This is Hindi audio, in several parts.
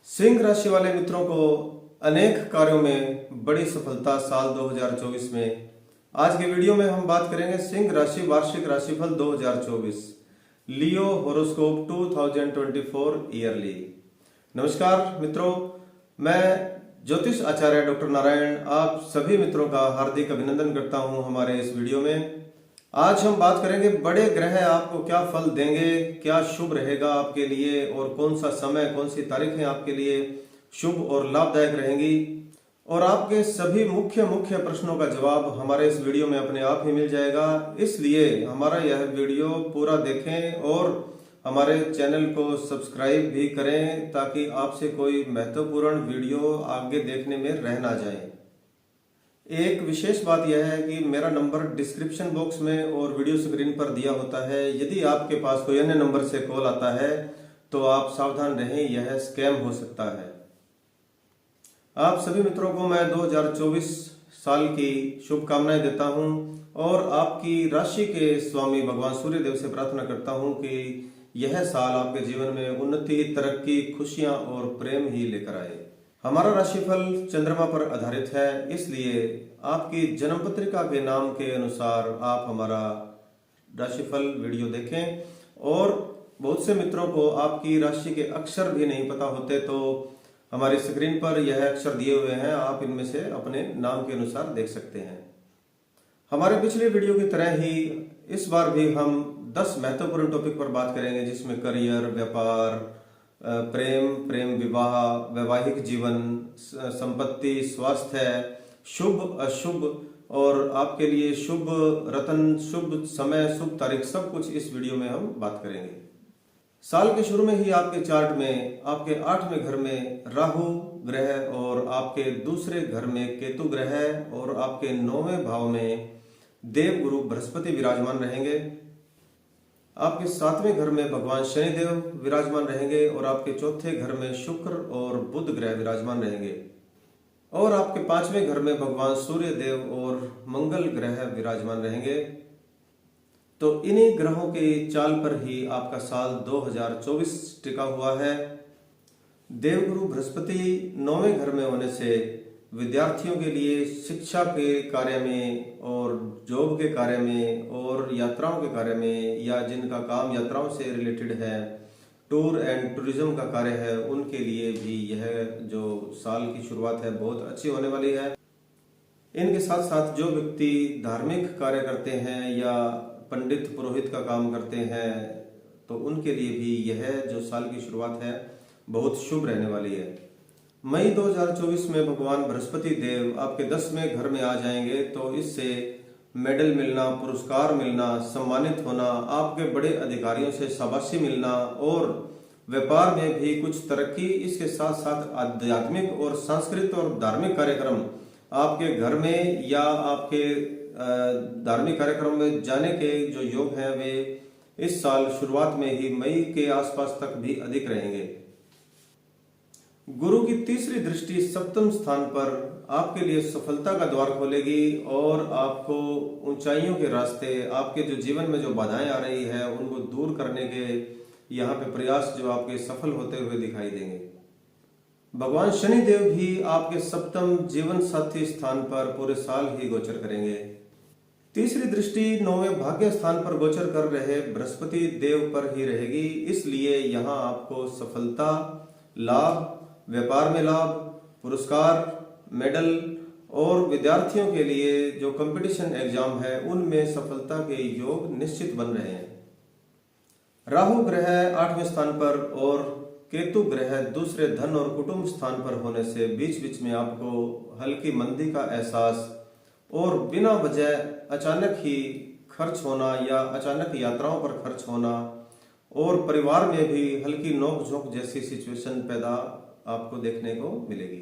सिंह राशि वाले मित्रों को अनेक कार्यों में बड़ी सफलता साल 2024 में। आज के वीडियो में हम बात करेंगे सिंह राशि वार्षिक राशिफल 2024 लियो होरोस्कोप 2024 ईयरली। नमस्कार मित्रों, मैं ज्योतिष आचार्य डॉक्टर नारायण आप सभी मित्रों का हार्दिक अभिनंदन करता हूं हमारे इस वीडियो में। आज हम बात करेंगे बड़े ग्रह आपको क्या फल देंगे, क्या शुभ रहेगा आपके लिए और कौन सा समय, कौन सी तारीखें आपके लिए शुभ और लाभदायक रहेंगी। और आपके सभी मुख्य प्रश्नों का जवाब हमारे इस वीडियो में अपने आप ही मिल जाएगा। इसलिए हमारा यह वीडियो पूरा देखें और हमारे चैनल को सब्सक्राइब भी करें ताकि आपसे कोई महत्वपूर्ण वीडियो आगे देखने में रह ना जाए। एक विशेष बात यह है कि मेरा नंबर डिस्क्रिप्शन बॉक्स में और वीडियो स्क्रीन पर दिया होता है। यदि आपके पास कोई अन्य नंबर से कॉल आता है तो आप सावधान रहें, यह स्कैम हो सकता है। आप सभी मित्रों को मैं 2024 साल की शुभकामनाएं देता हूं और आपकी राशि के स्वामी भगवान सूर्य देव से प्रार्थना करता हूं कि यह साल आपके जीवन में उन्नति, तरक्की, खुशियां और प्रेम ही लेकर आए। हमारा राशिफल चंद्रमा पर आधारित है, इसलिए आपकी जन्म पत्रिका के नाम के अनुसार आप हमारा राशिफल वीडियो देखें। और बहुत से मित्रों को आपकी राशि के अक्षर भी नहीं पता होते तो हमारी स्क्रीन पर यह अक्षर दिए हुए हैं, आप इनमें से अपने नाम के अनुसार देख सकते हैं। हमारे पिछले वीडियो की तरह ही इस बार भी हम 10 महत्वपूर्ण टॉपिक पर बात करेंगे, जिसमें करियर, व्यापार, प्रेम, विवाह, वैवाहिक जीवन, संपत्ति, स्वास्थ्य, शुभ अशुभ और आपके लिए शुभ रत्न, शुभ समय, शुभ तारीख, सब कुछ इस वीडियो में हम बात करेंगे। साल के शुरू में ही आपके चार्ट में आपके 8वें घर में राहु ग्रह और आपके दूसरे घर में केतु ग्रह और आपके 9वें भाव में देवगुरु बृहस्पति विराजमान रहेंगे। आपके 7वें घर में भगवान शनिदेव विराजमान रहेंगे और आपके 4थे घर में शुक्र और बुध ग्रह विराजमान रहेंगे और आपके 5वें घर में भगवान सूर्य देव और मंगल ग्रह विराजमान रहेंगे। तो इन्हीं ग्रहों के चाल पर ही आपका साल 2024 टिका हुआ है। देवगुरु बृहस्पति 9वें घर में होने से विद्यार्थियों के लिए शिक्षा के कार्य में और जॉब के कार्य में और यात्राओं के कार्य में, या जिनका काम यात्राओं से रिलेटेड है, टूर एंड टूरिज्म का कार्य है, उनके लिए भी यह जो साल की शुरुआत है बहुत अच्छी होने वाली है। इनके साथ साथ जो व्यक्ति धार्मिक कार्य करते हैं या पंडित पुरोहित का काम करते हैं तो उनके लिए भी यह जो साल की शुरुआत है बहुत शुभ रहने वाली है। मई 2024 में भगवान बृहस्पति देव आपके 10वें घर में आ जाएंगे, तो इससे मेडल मिलना, पुरस्कार मिलना, सम्मानित होना, आपके बड़े अधिकारियों से शाबाशी मिलना और व्यापार में भी कुछ तरक्की, इसके साथ साथ आध्यात्मिक और सांस्कृतिक और धार्मिक कार्यक्रम आपके घर में या आपके धार्मिक कार्यक्रम में जाने के जो योग हैं वे इस साल शुरुआत में ही मई के आसपास तक भी अधिक रहेंगे। गुरु की तीसरी दृष्टि 7वें स्थान पर आपके लिए सफलता का द्वार खोलेगी और आपको ऊंचाइयों के रास्ते, आपके जो जीवन में जो बाधाएं आ रही है उनको दूर करने के यहाँ पे प्रयास जो आपके सफल होते हुए दिखाई देंगे। भगवान शनि देव भी आपके 7वें जीवन साथी स्थान पर पूरे साल ही गोचर करेंगे। तीसरी दृष्टि 9वें भाग्य स्थान पर गोचर कर रहे बृहस्पति देव पर ही रहेगी, इसलिए यहाँ आपको सफलता, लाभ, व्यापार में लाभ, पुरस्कार, मेडल और विद्यार्थियों के लिए जो कंपटीशन एग्जाम है उनमें सफलता के योग निश्चित बन रहे हैं। राहु ग्रह 8वें स्थान पर और केतु ग्रह दूसरे धन और कुटुंब स्थान पर होने से बीच बीच में आपको हल्की मंदी का एहसास और बिना वजह अचानक ही खर्च होना या अचानक यात्राओं पर खर्च होना और परिवार में भी हल्की नोक-झोंक जैसी सिचुएशन पैदा आपको देखने को मिलेगी।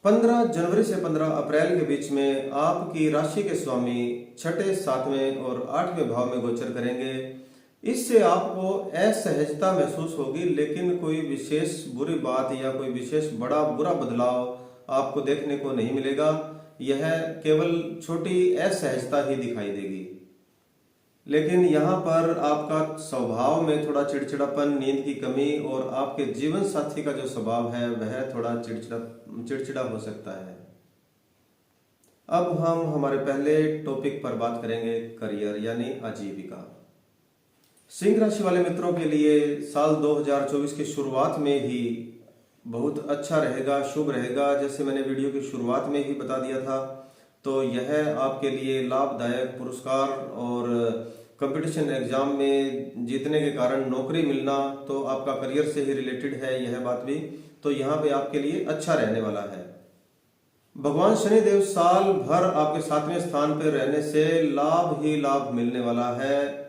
15 जनवरी से 15 अप्रैल के बीच में आपकी राशि के स्वामी 6ठे, 7वें और 8वें भाव में गोचर करेंगे। इससे आपको असहजता महसूस होगी, लेकिन कोई विशेष बुरी बात या कोई विशेष बड़ा बुरा बदलाव आपको देखने को नहीं मिलेगा। यह केवल छोटी असहजता ही दिखाई देगी। लेकिन यहाँ पर आपका स्वभाव में थोड़ा चिड़चिड़ापन, नींद की कमी और आपके जीवन साथी का जो स्वभाव है वह थोड़ा चिड़चिड़ा हो सकता है। अब हम हमारे पहले टॉपिक पर बात करेंगे करियर यानी आजीविका। सिंह राशि वाले मित्रों के लिए साल 2024 की शुरुआत में ही बहुत अच्छा रहेगा, शुभ रहेगा। जैसे मैंने वीडियो की शुरुआत में ही बता दिया था, तो यह आपके लिए लाभदायक पुरस्कार और कंपटीशन एग्जाम में जीतने के कारण नौकरी मिलना, तो आपका करियर से ही रिलेटेड है यह बात भी, तो यहाँ पे आपके लिए अच्छा रहने वाला है। भगवान शनिदेव साल भर आपके 7वें स्थान पर रहने से लाभ ही लाभ मिलने वाला है।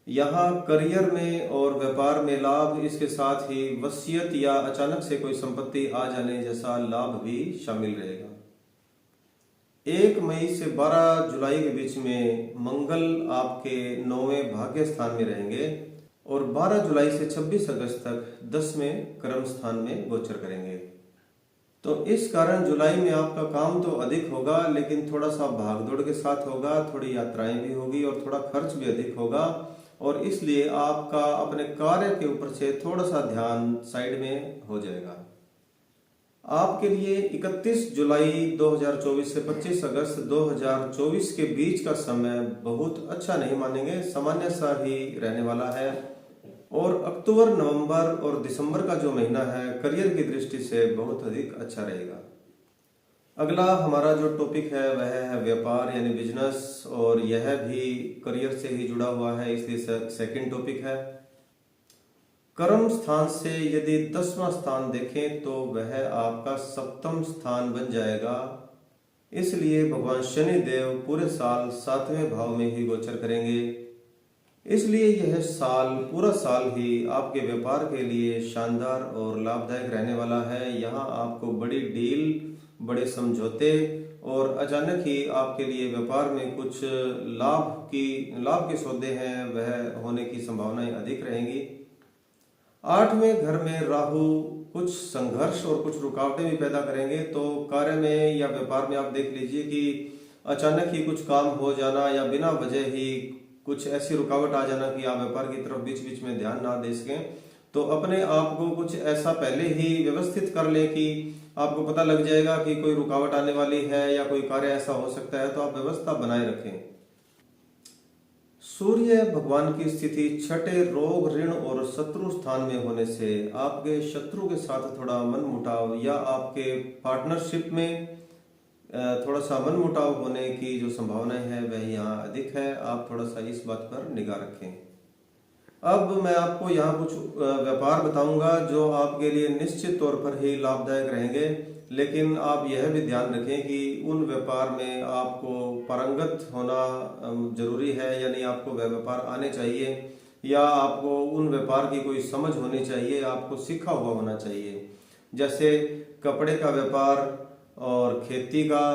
यहाँ करियर में और व्यापार में लाभ, इसके साथ ही वसीयत या अचानक से कोई संपत्ति आ जाने जैसा लाभ भी शामिल रहेगा। 1 मई से 12 जुलाई के बीच में मंगल आपके 9वें भाग्य स्थान में रहेंगे और 12 जुलाई से 26 अगस्त तक 10वें कर्म स्थान में गोचर करेंगे। तो इस कारण जुलाई में आपका काम तो अधिक होगा, लेकिन थोड़ा सा भागदौड़ के साथ होगा, थोड़ी यात्राएं भी होगी और थोड़ा खर्च भी अधिक होगा, और इसलिए आपका अपने कार्य के ऊपर से थोड़ा सा ध्यान साइड में हो जाएगा। आपके लिए 31 जुलाई 2024 से 25 अगस्त 2024 के बीच का समय बहुत अच्छा नहीं मानेंगे, सामान्य सा ही रहने वाला है। और अक्टूबर, नवंबर और दिसंबर का जो महीना है करियर की दृष्टि से बहुत अधिक अच्छा रहेगा। अगला हमारा जो टॉपिक है वह है व्यापार यानी बिजनेस, और यह भी करियर से ही जुड़ा हुआ है, इसलिए सेकंड टॉपिक है। कर्म स्थान से यदि 10वां स्थान देखें तो वह आपका 7वां स्थान बन जाएगा, इसलिए भगवान शनि देव पूरे साल 7वें भाव में ही गोचर करेंगे। इसलिए यह साल, पूरा साल ही आपके व्यापार के लिए शानदार और लाभदायक रहने वाला है। यहाँ आपको बड़ी डील, बड़े समझौते और अचानक ही आपके लिए व्यापार में कुछ लाभ के सौदे हैं वह होने की संभावनाएं अधिक रहेंगी। 8वें घर में राहु कुछ संघर्ष और कुछ रुकावटें भी पैदा करेंगे, तो कार्य में या व्यापार में आप देख लीजिए कि अचानक ही कुछ काम हो जाना या बिना वजह ही कुछ ऐसी रुकावट आ जाना कि आप व्यापार की तरफ बीच बीच में ध्यान ना दे सकें। तो अपने आप को कुछ ऐसा पहले ही व्यवस्थित कर ले कि आपको पता लग जाएगा कि कोई रुकावट आने वाली है या कोई कार्य ऐसा हो सकता है, तो आप व्यवस्था बनाए रखें। सूर्य भगवान की स्थिति छठे रोग, ऋण और शत्रु स्थान में होने से आपके शत्रु के साथ थोड़ा मनमुटाव या आपके पार्टनरशिप में थोड़ा सा मनमुटाव होने की जो संभावनाएं है वह यहाँ अधिक है। आप थोड़ा सा इस बात पर निगाह रखें। अब मैं आपको यहाँ कुछ व्यापार बताऊंगा जो आपके लिए निश्चित तौर पर ही लाभदायक रहेंगे, लेकिन आप यह भी ध्यान रखें कि उन व्यापार में आपको पारंगत होना जरूरी है, यानी आपको वह व्यापार आने चाहिए या आपको उन व्यापार की कोई समझ होनी चाहिए, आपको सीखा हुआ होना चाहिए। जैसे कपड़े का व्यापार और खेती का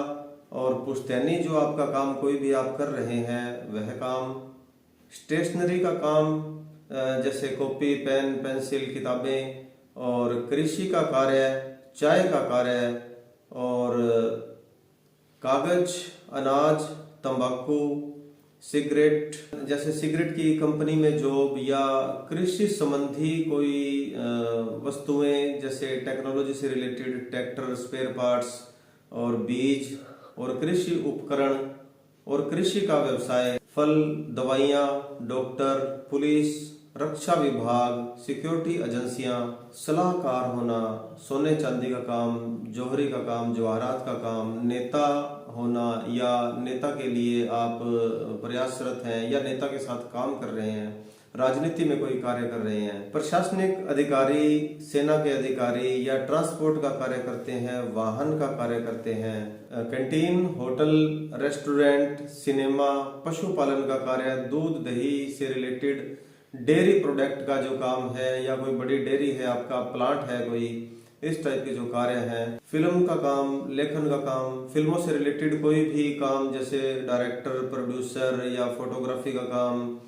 और पुश्तैनी जो आपका काम कोई भी आप कर रहे हैं वह काम, स्टेशनरी का काम जैसे कॉपी, पेन, पेंसिल, किताबें, और कृषि का कार्य, चाय का कार्य और कागज, अनाज, तंबाकू, सिगरेट, जैसे सिगरेट की कंपनी में जॉब या कृषि संबंधी कोई वस्तुएं जैसे टेक्नोलॉजी से रिलेटेड ट्रैक्टर, स्पेयर पार्ट्स और बीज और कृषि उपकरण और कृषि का व्यवसाय, फल, दवाइयाँ, डॉक्टर, पुलिस, रक्षा विभाग, सिक्योरिटी एजेंसियां, सलाहकार होना, सोने चांदी का काम, जौहरी का काम, जवाहरात का काम, नेता होना या नेता के लिए आप प्रयासरत हैं या नेता के साथ काम कर रहे हैं, राजनीति में कोई कार्य कर रहे हैं, प्रशासनिक अधिकारी, सेना के अधिकारी या ट्रांसपोर्ट का कार्य करते हैं, वाहन का कार्य करते हैं, कैंटीन, होटल, रेस्टोरेंट, सिनेमा, पशुपालन का कार्य, दूध दही से रिलेटेड, डेयरी प्रोडक्ट का जो काम है या कोई बड़ी डेयरी है, आपका प्लांट है कोई, इस टाइप के जो कार्य हैं, फिल्म का काम, लेखन का काम, फिल्मों से रिलेटेड कोई भी काम जैसे डायरेक्टर, प्रोड्यूसर या फोटोग्राफी का काम,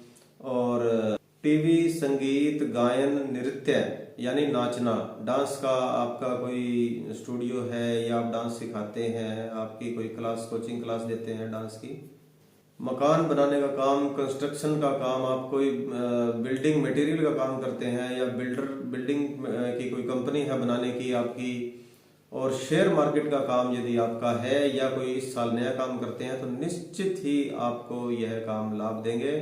और टीवी, संगीत, गायन, नृत्य यानी नाचना, डांस का आपका कोई स्टूडियो है या आप डांस सिखाते हैं, आपकी कोई क्लास, कोचिंग क्लास देते हैं डांस की, मकान बनाने का काम, कंस्ट्रक्शन का काम, आप कोई बिल्डिंग मटेरियल का काम करते हैं या बिल्डिंग की कोई कंपनी है बनाने की आपकी, और शेयर मार्केट का काम यदि आपका है या कोई इस साल नया काम करते हैं तो निश्चित ही आपको यह काम लाभ देंगे।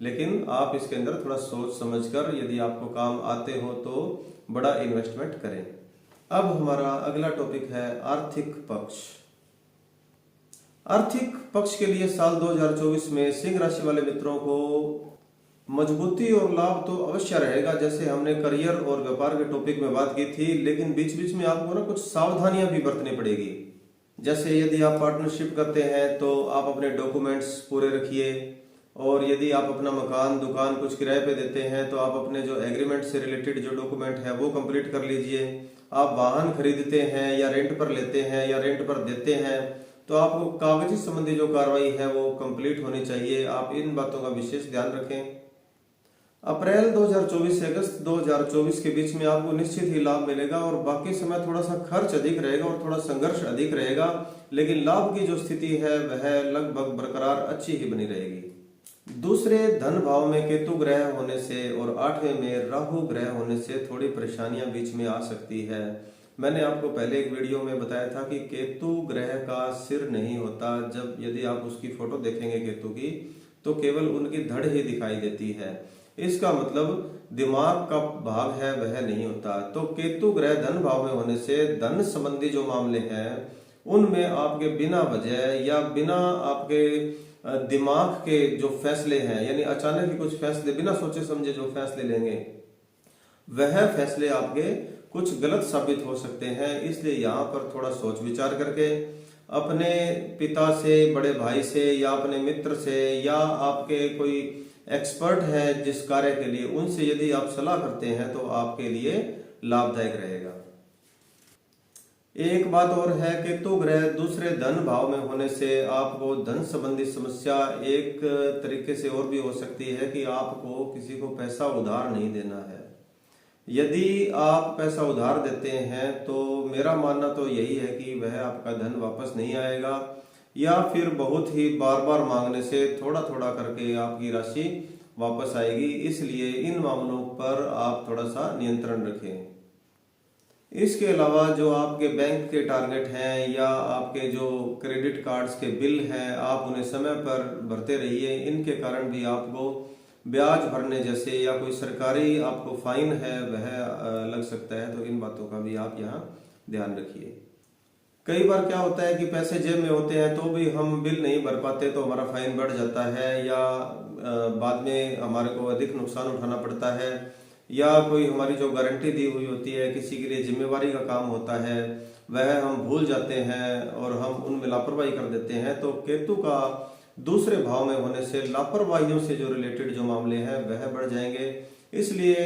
लेकिन आप इसके अंदर थोड़ा सोच समझकर यदि आपको काम आते हो तो बड़ा इन्वेस्टमेंट करें। अब हमारा अगला टॉपिक है आर्थिक पक्ष। आर्थिक पक्ष के लिए साल 2024 में सिंह राशि वाले मित्रों को मजबूती और लाभ तो अवश्य रहेगा, जैसे हमने करियर और व्यापार के टॉपिक में बात की थी। लेकिन बीच बीच में आपको ना कुछ सावधानियां भी बरतनी पड़ेगी। जैसे यदि आप पार्टनरशिप करते हैं तो आप अपने डॉक्यूमेंट्स पूरे रखिए, और यदि आप अपना मकान दुकान कुछ किराए पे देते हैं तो आप अपने जो एग्रीमेंट से रिलेटेड जो डॉक्यूमेंट है वो कंप्लीट कर लीजिए। आप वाहन खरीदते हैं या रेंट पर लेते हैं या रेंट पर देते हैं तो आपको कागजी संबंधी जो कार्रवाई है वो कंप्लीट होनी चाहिए। आप इन बातों का विशेष ध्यान रखें। अप्रैल 2024 से अगस्त 2024 के बीच में आपको निश्चित ही लाभ मिलेगा, और बाकी समय थोड़ा सा खर्च अधिक रहेगा और थोड़ा संघर्ष अधिक रहेगा, लेकिन लाभ की जो स्थिति है वह लगभग बरकरार अच्छी ही बनी रहेगी। दूसरे धन भाव में केतु ग्रह होने से और 8वें में राहु ग्रह होने से थोड़ी परेशानियां बीच में आ सकती है। मैंने आपको पहले एक वीडियो में बताया था कि केतु ग्रह का सिर नहीं होता। जब यदि आप उसकी फोटो देखेंगे केतु की तो केवल उनकी धड़ ही दिखाई देती है। इसका मतलब दिमाग का भाग है वह नहीं होता। तो केतु ग्रह धन भाव में होने से धन संबंधी जो मामले हैं उनमें आपके बिना वजह या बिना आपके दिमाग के जो फैसले हैं, यानी अचानक ही कुछ फैसले बिना सोचे समझे जो फैसले लेंगे वह फैसले आपके कुछ गलत साबित हो सकते हैं। इसलिए यहाँ पर थोड़ा सोच विचार करके अपने पिता से, बड़े भाई से या अपने मित्र से या आपके कोई एक्सपर्ट है जिस कार्य के लिए, उनसे यदि आप सलाह करते हैं तो आपके लिए लाभदायक रहेगा। एक बात और है, केतु ग्रह दूसरे धन भाव में होने से आपको धन संबंधी समस्या एक तरीके से और भी हो सकती है कि आपको किसी को पैसा उधार नहीं देना है। यदि आप पैसा उधार देते हैं तो मेरा मानना तो यही है कि वह आपका धन वापस नहीं आएगा, या फिर बहुत ही बार बार मांगने से थोड़ा थोड़ा करके आपकी राशि वापस आएगी। इसलिए इन मामलों पर आप थोड़ा सा नियंत्रण रखें। इसके अलावा जो आपके बैंक के टारगेट हैं या आपके जो क्रेडिट कार्ड्स के बिल हैं, आप उन्हें समय पर भरते रहिए। इनके कारण भी आपको ब्याज भरने जैसे या कोई सरकारी आपको फाइन है वह लग सकता है। तो इन बातों का भी आप यहाँ ध्यान रखिए। कई बार क्या होता है कि पैसे जेब में होते हैं तो भी हम बिल नहीं भर पाते तो हमारा फाइन बढ़ जाता है, या बाद में हमारे को अधिक नुकसान उठाना पड़ता है, या कोई हमारी जो गारंटी दी हुई होती है किसी के लिए जिम्मेवारी का काम होता है वह हम भूल जाते हैं और हम उनमें लापरवाही कर देते हैं। तो केतु का दूसरे भाव में होने से लापरवाहियों से जो रिलेटेड जो मामले हैं वह बढ़ जाएंगे। इसलिए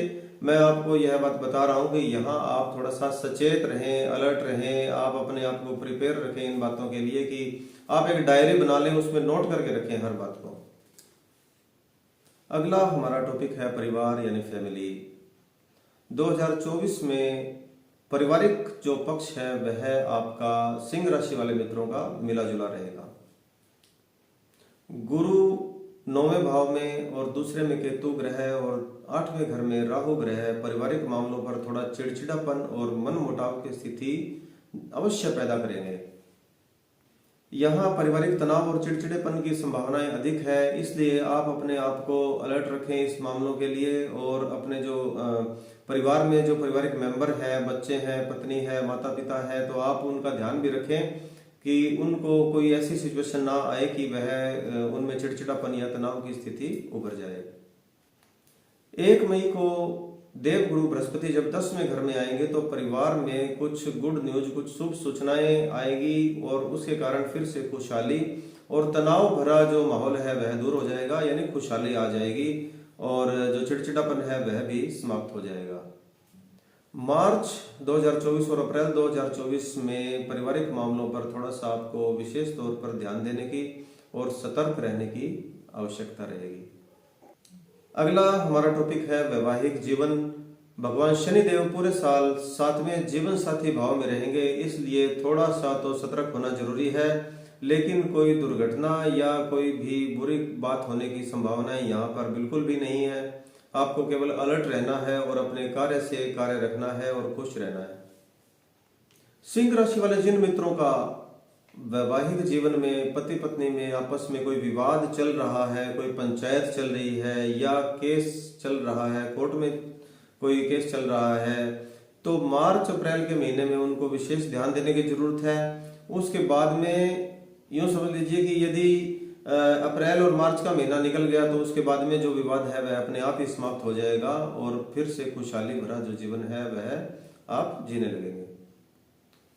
मैं आपको यह बात बता रहा हूं कि यहाँ आप थोड़ा सा सचेत रहें, अलर्ट रहें, आप अपने आप को प्रिपेयर रखें इन बातों के लिए कि आप एक डायरी बना लें, उसमें नोट करके रखें हर बात को। अगला हमारा टॉपिक है परिवार यानी फैमिली। 2024 में पारिवारिक जो पक्ष है वह आपका सिंह राशि वाले मित्रों का मिला जुला रहेगा। गुरु 9वें भाव में और दूसरे में केतु ग्रह और 8वें घर में राहु ग्रह पारिवारिक मामलों पर थोड़ा चिड़चिड़ापन और मन मुटाव की स्थिति अवश्य पैदा करेंगे। यहाँ पारिवारिक तनाव और चिड़चिड़ेपन की संभावनाएं अधिक है, इसलिए आप अपने आप को अलर्ट रखें इस मामलों के लिए। और अपने जो परिवार में जो पारिवारिक मेंबर है, बच्चे हैं, पत्नी है, माता पिता है, तो आप उनका ध्यान भी रखें कि उनको कोई ऐसी सिचुएशन ना आए कि वह उनमें चिड़चिड़ापन या तनाव की स्थिति उभर जाए। 1 मई को देवगुरु बृहस्पति जब 10वें घर में आएंगे तो परिवार में कुछ गुड न्यूज, कुछ शुभ सूचनाएं आएगी और उसके कारण फिर से खुशहाली और तनाव भरा जो माहौल है वह दूर हो जाएगा, यानी खुशहाली आ जाएगी और जो चिड़चिड़ापन है वह भी समाप्त हो जाएगा। मार्च 2024 और अप्रैल 2024 में पारिवारिक मामलों पर थोड़ा सा आपको विशेष तौर पर ध्यान देने की और सतर्क रहने की आवश्यकता रहेगी। अगला हमारा टॉपिक है वैवाहिक जीवन। भगवान शनिदेव पूरे साल 7वें जीवन साथी भाव में रहेंगे, इसलिए थोड़ा सा तो सतर्क होना जरूरी है। लेकिन कोई दुर्घटना या कोई भी बुरी बात होने की संभावनाएं यहाँ पर बिल्कुल भी नहीं है। आपको केवल अलर्ट रहना है और अपने कार्य से कार्य रखना है और खुश रहना है। सिंह राशि वाले जिन मित्रों का वैवाहिक जीवन में पति पत्नी में आपस में कोई विवाद चल रहा है, कोई पंचायत चल रही है या केस चल रहा है, कोर्ट में कोई केस चल रहा है, तो मार्च अप्रैल के महीने में उनको विशेष ध्यान देने की जरूरत है। उसके बाद में यूं समझ लीजिए कि यदि अप्रैल और मार्च का महीना निकल गया तो उसके बाद में जो विवाद है वह अपने आप ही समाप्त हो जाएगा और फिर से खुशहाली भरा जो जीवन है वह आप जीने लगेंगे।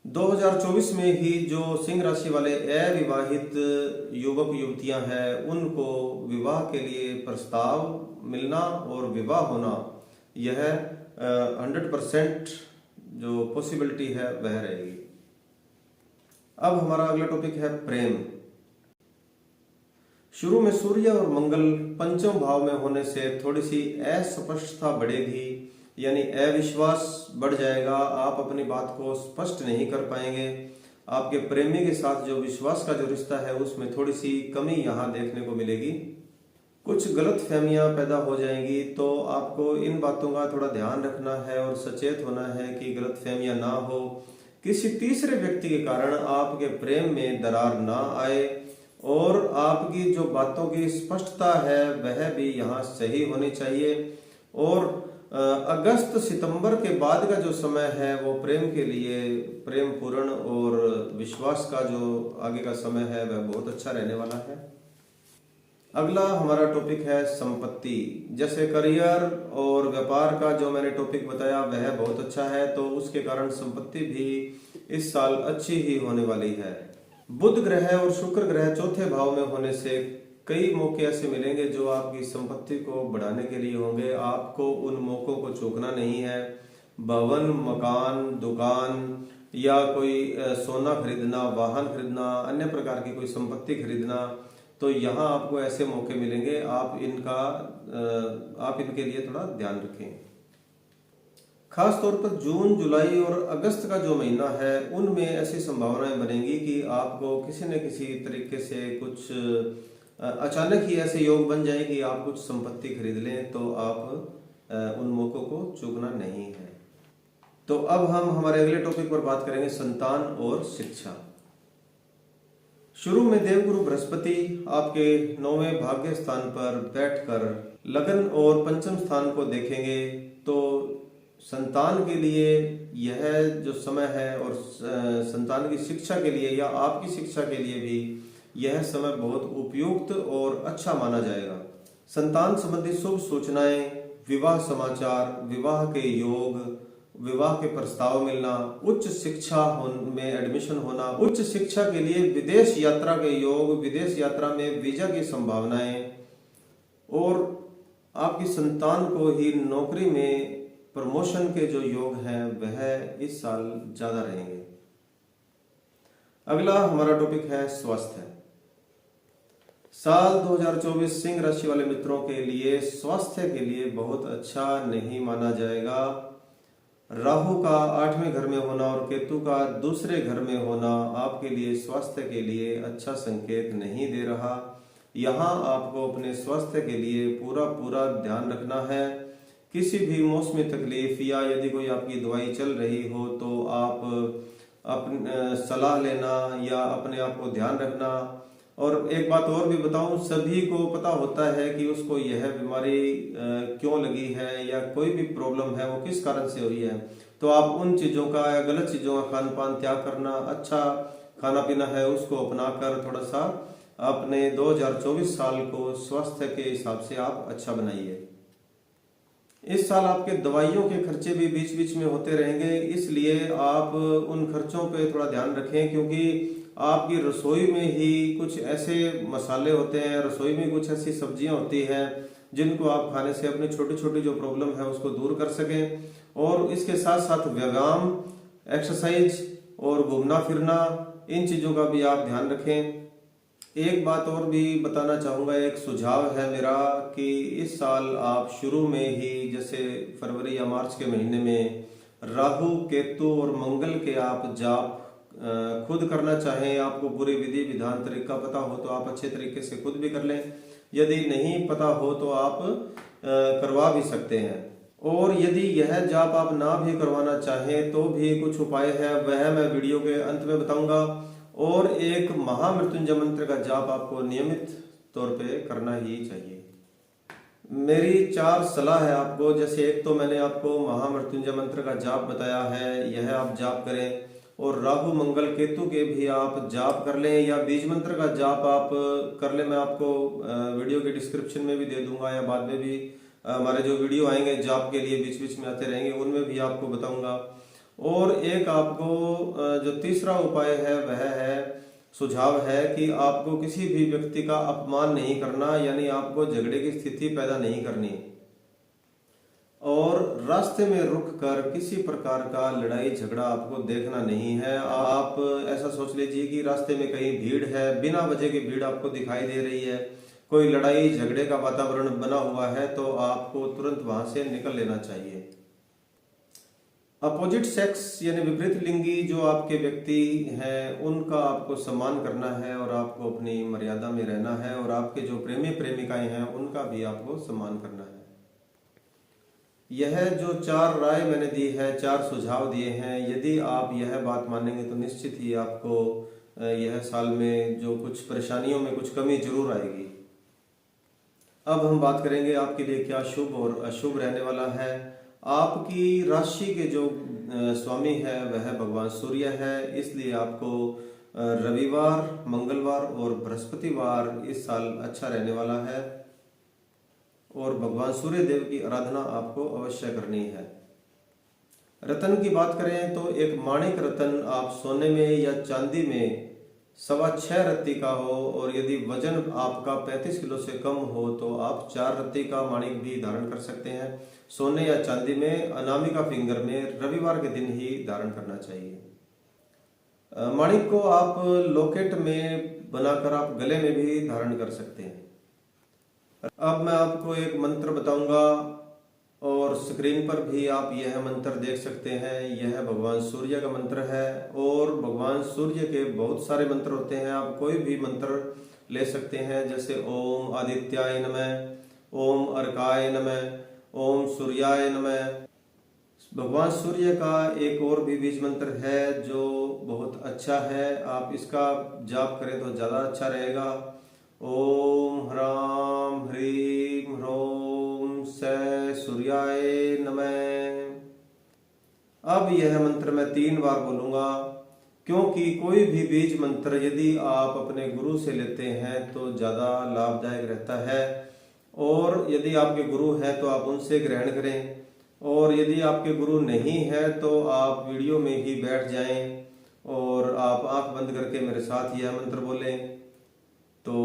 2024 में ही जो सिंह राशि वाले अविवाहित युवक युवतियां हैं उनको विवाह के लिए प्रस्ताव मिलना और विवाह होना यह 100% जो पॉसिबिलिटी है वह रहेगी। अब हमारा अगला टॉपिक है प्रेम। शुरू में सूर्य और मंगल पंचम भाव में होने से थोड़ी सी अस्पष्टता बढ़ेगी, यानी अविश्वास बढ़ जाएगा। आप अपनी बात को स्पष्ट नहीं कर पाएंगे। आपके प्रेमी के साथ जो विश्वास का जो रिश्ता है उसमें थोड़ी सी कमी यहाँ देखने को मिलेगी। कुछ गलत फहमियां पैदा हो जाएंगी, तो आपको इन बातों का थोड़ा ध्यान रखना है और सचेत होना है कि गलत फहमियां ना हो। किसी तीसरे व्यक्ति के कारण आपके प्रेम में दरार ना आए और आपकी जो बातों की स्पष्टता है वह भी यहाँ सही होनी चाहिए। और अगस्त सितंबर के बाद का जो समय है वो प्रेम के लिए प्रेम पूर्ण और विश्वास का जो आगे का समय है वह बहुत अच्छा रहने वाला है। अगला हमारा टॉपिक है संपत्ति। जैसे करियर और व्यापार का जो मैंने टॉपिक बताया वह बहुत अच्छा है, तो उसके कारण संपत्ति भी इस साल अच्छी ही होने वाली है। बुध ग्रह और शुक्र ग्रह चौथे भाव में होने से कई मौके ऐसे मिलेंगे जो आपकी संपत्ति को बढ़ाने के लिए होंगे। आपको उन मौकों को चूकना नहीं है। भवन, मकान, दुकान या कोई सोना खरीदना, वाहन खरीदना, अन्य प्रकार की कोई संपत्ति खरीदना, तो यहाँ आपको ऐसे मौके मिलेंगे। आप इनके लिए थोड़ा ध्यान रखें। खास तौर पर जून, जुलाई और अगस्त का जो महीना है उनमें ऐसी संभावनाएं बनेंगी कि आपको किसी न किसी तरीके से कुछ अचानक ही ऐसे योग बन जाए कि आप कुछ संपत्ति खरीद लें, तो आप उन मौकों को चूकना नहीं है। तो अब हम हमारे अगले टॉपिक पर बात करेंगे संतान और शिक्षा। शुरू में देवगुरु बृहस्पति आपके 9वें भाग्य स्थान पर बैठकर लगन और पंचम स्थान को देखेंगे, तो संतान के लिए यह जो समय है और संतान की शिक्षा के लिए या आपकी शिक्षा के लिए भी यह समय बहुत उपयुक्त और अच्छा माना जाएगा। संतान संबंधी शुभ सूचनाएं, विवाह समाचार, विवाह के योग, विवाह के प्रस्ताव मिलना, उच्च शिक्षा में एडमिशन होना, उच्च शिक्षा के लिए विदेश यात्रा के योग, विदेश यात्रा में वीजा की संभावनाएं और आपकी संतान को ही नौकरी में प्रमोशन के जो योग हैं वह इस साल ज्यादा रहेंगे। अगला हमारा टॉपिक है स्वास्थ्य। साल 2024 सिंह राशि वाले मित्रों के लिए स्वास्थ्य के लिए बहुत अच्छा नहीं माना जाएगा। राहु का 8वें घर में होना और केतु का दूसरे घर में होना आपके लिए स्वास्थ्य के लिए अच्छा संकेत नहीं दे रहा। यहाँ आपको अपने स्वास्थ्य के लिए पूरा ध्यान रखना है। किसी भी मौसमी तकलीफ या यदि कोई आपकी दवाई चल रही हो तो आप अपनी सलाह लेना या अपने आप को ध्यान रखना। और एक बात और भी बताऊं, सभी को पता होता है कि उसको यह बीमारी क्यों लगी है या कोई भी प्रॉब्लम है वो किस कारण से हुई है, तो आप उन चीज़ों का या गलत चीज़ों का खान पान त्याग करना, अच्छा खाना पीना है उसको अपनाकर थोड़ा सा अपने 2024 साल को स्वास्थ्य के हिसाब से आप अच्छा बनाइए। इस साल आपके दवाइयों के खर्चे भी बीच बीच में होते रहेंगे, इसलिए आप उन खर्चों पे थोड़ा ध्यान रखें, क्योंकि आपकी रसोई में ही कुछ ऐसे मसाले होते हैं, रसोई में कुछ ऐसी सब्जियां होती हैं जिनको आप खाने से अपनी छोटी छोटी जो प्रॉब्लम है उसको दूर कर सकें। और इसके साथ साथ व्यायाम, एक्सरसाइज और घूमना फिरना, इन चीज़ों का भी आप ध्यान रखें। एक बात और भी बताना चाहूँगा, एक सुझाव है मेरा कि इस साल आप शुरू में ही जैसे फरवरी या मार्च के महीने में राहु, केतु और मंगल के आप जाप खुद करना चाहें, आपको पूरी विधि विधान तरीका पता हो तो आप अच्छे तरीके से खुद भी कर लें। यदि नहीं पता हो तो आप करवा भी सकते हैं। और यदि यह जाप आप ना भी करवाना चाहें तो भी कुछ उपाय है, वह मैं वीडियो के अंत में बताऊंगा। और एक महामृत्युंजय मंत्र का जाप आपको नियमित तौर पे करना ही चाहिए। मेरी 4 सलाह है आपको। जैसे एक तो मैंने आपको महामृत्युंजय मंत्र का जाप बताया है, यह आप जाप करें। और राहु मंगल केतु के भी आप जाप कर लें, या बीज मंत्र का जाप आप कर लें। मैं आपको वीडियो के डिस्क्रिप्शन में भी दे दूंगा, या बाद में भी हमारे जो वीडियो आएंगे जाप के लिए बीच बीच में आते रहेंगे, उनमें भी आपको बताऊंगा। और एक आपको जो तीसरा उपाय है वह है, सुझाव है कि आपको किसी भी व्यक्ति का अपमान नहीं करना, यानी आपको झगड़े की स्थिति पैदा नहीं करनी। और रास्ते में रुक कर किसी प्रकार का लड़ाई झगड़ा आपको देखना नहीं है। आप ऐसा सोच लीजिए कि रास्ते में कहीं भीड़ है, बिना वजह की भीड़ आपको दिखाई दे रही है, कोई लड़ाई झगड़े का वातावरण बना हुआ है, तो आपको तुरंत वहां से निकल लेना चाहिए। अपोजिट सेक्स यानी विपरीत लिंगी जो आपके व्यक्ति हैं, उनका आपको सम्मान करना है और आपको अपनी मर्यादा में रहना है। और आपके जो प्रेमी प्रेमिकाएं हैं उनका भी आपको सम्मान करना है। यह जो 4 राय मैंने दी है, 4 सुझाव दिए हैं, यदि आप यह बात मानेंगे तो निश्चित ही आपको यह साल में जो कुछ परेशानियों में कुछ कमी जरूर आएगी। अब हम बात करेंगे आपके लिए क्या शुभ और अशुभ रहने वाला है। आपकी राशि के जो स्वामी है वह भगवान सूर्य है, इसलिए आपको रविवार, मंगलवार और बृहस्पतिवार इस साल अच्छा रहने वाला है। और भगवान सूर्य देव की आराधना आपको अवश्य करनी है। रत्न की बात करें तो एक माणिक रत्न आप सोने में या चांदी में 6.25 रत्ती का हो, और यदि वजन आपका 35 किलो से कम हो तो आप 4 रत्ती का माणिक भी धारण कर सकते हैं। सोने या चांदी में अनामिका फिंगर में रविवार के दिन ही धारण करना चाहिए। माणिक को आप लॉकेट में बनाकर आप गले में भी धारण कर सकते हैं। अब मैं आपको एक मंत्र बताऊंगा और स्क्रीन पर भी आप यह मंत्र देख सकते हैं। यह भगवान सूर्य का मंत्र है, और भगवान सूर्य के बहुत सारे मंत्र होते हैं, आप कोई भी मंत्र ले सकते हैं। जैसे ओम आदित्याय नमः, ओम अर्काय नमः, ओम सूर्याय नमः। भगवान सूर्य का एक और भी बीज मंत्र है जो बहुत अच्छा है, आप इसका जाप करें तो ज्यादा अच्छा रहेगा। ओम ह्राम ह्रीम ह्रोम स सूर्याय नमः। अब यह मंत्र मैं 3 बार बोलूंगा, क्योंकि कोई भी बीज मंत्र यदि आप अपने गुरु से लेते हैं तो ज्यादा लाभदायक रहता है। और यदि आपके गुरु हैं तो आप उनसे ग्रहण करें, और यदि आपके गुरु नहीं है तो आप वीडियो में ही बैठ जाएं और आप आंख बंद करके मेरे साथ यह मंत्र बोलें तो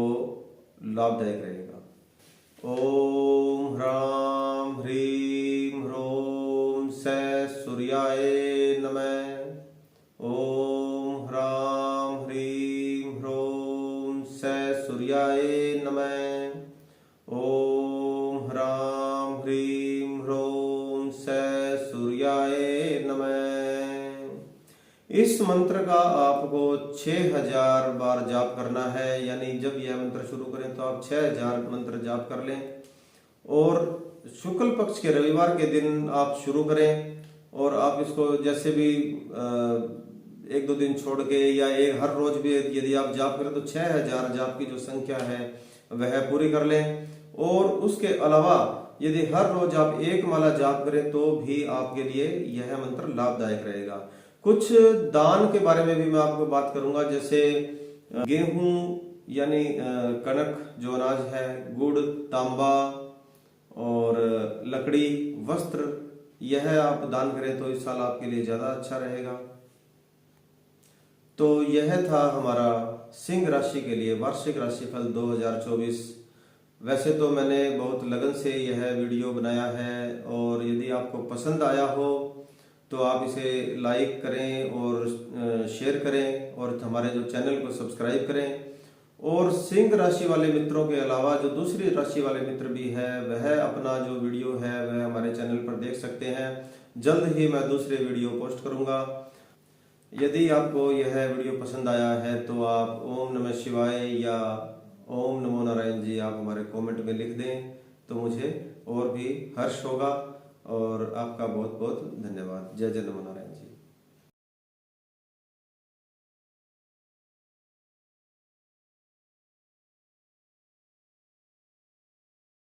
लाभदायक रहेगा। ओम ह्राम ह्रीम ह्रोम स सूर्याय नमः। ओम ह्राम ह्रीम ह्रोम स सूर्याय नमः। ओम ह्राम ह्रीम ह्रोम स सूर्याय नमः। इस मंत्र का आपको 6000 बार जाप करना है, यानी जब यह मंत्र शुरू करें तो आप 6000 मंत्र जाप कर लें। और शुक्ल पक्ष के रविवार के दिन आप शुरू करें, और आप इसको जैसे भी 1-2 दिन छोड़ के या हर रोज भी यदि आप जाप करें तो 6000 जाप की जो संख्या है वह पूरी कर लें। और उसके अलावा यदि हर रोज आप 1 माला जाप करें तो भी आपके लिए यह मंत्र लाभदायक रहेगा। कुछ दान के बारे में भी मैं आपको बात करूंगा, जैसे गेहूं यानी कनक जो अनाज है, गुड़, तांबा और लकड़ी, वस्त्र, यह आप दान करें तो इस साल आपके लिए ज्यादा अच्छा रहेगा। तो यह था हमारा सिंह राशि के लिए वार्षिक राशिफल 2024। वैसे तो मैंने बहुत लगन से यह वीडियो बनाया है, और यदि आपको पसंद आया हो तो आप इसे लाइक करें और शेयर करें, और हमारे जो चैनल को सब्सक्राइब करें। और सिंह राशि वाले मित्रों के अलावा जो दूसरी राशि वाले मित्र भी है वह अपना जो वीडियो है वह हमारे चैनल पर देख सकते हैं। जल्द ही मैं दूसरे वीडियो पोस्ट करूंगा। यदि आपको यह वीडियो पसंद आया है तो आप ओम नमः शिवाय या ओम नमो नारायण जी आप हमारे कमेंट में लिख दें तो मुझे और भी हर्ष होगा। और आपका बहुत बहुत धन्यवाद। जय जय नमो नारायण।